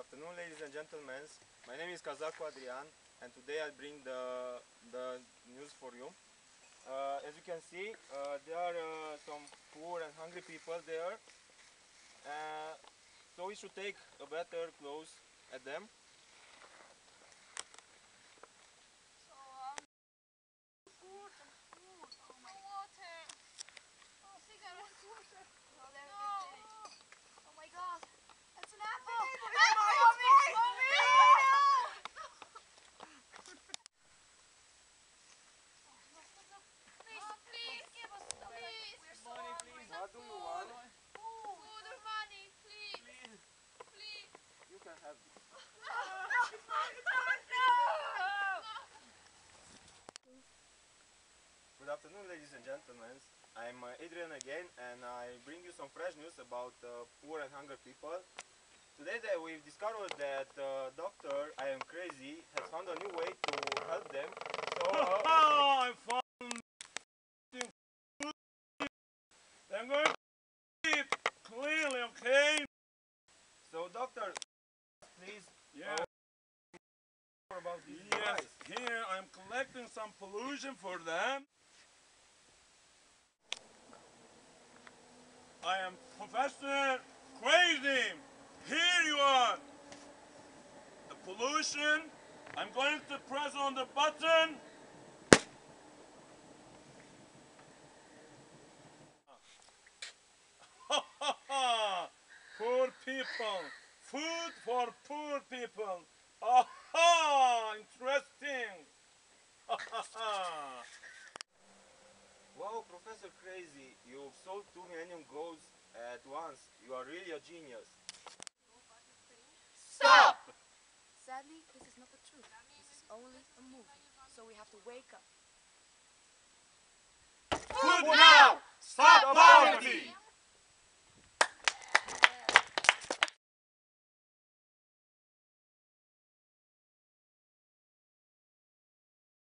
afternoon, ladies and gentlemen. My name is Cazacu Adrian, and today I bring the news for you. As you can see, there are some poor and hungry people there, so we should take a better close at them. So food, water, cigarettes. No, oh my God, that's an apple. Please give us some money. What do you want? Food or money, please. Please. You can have this. Good afternoon, ladies and gentlemen. I'm Adrian again, and I bring you some fresh news about poor and hungry people. Today we've discovered that Dr. I Am Crazy has found a new way to help them. So I found I'm going to see it clearly, okay? So doctor, please Yeah. more about this Yes, device. here I'm collecting some pollution for them. I am Professor Crazy. Here you are. The pollution. I'm going to press on the button. Poor people. Food for poor people. Aha! Interesting. Wow, Professor Crazy, you've solved 2 million goals at once. You are really a genius. Stop! Sadly, this is not the truth. This is only a movie. So we have to wake up. Food now! Stop poverty!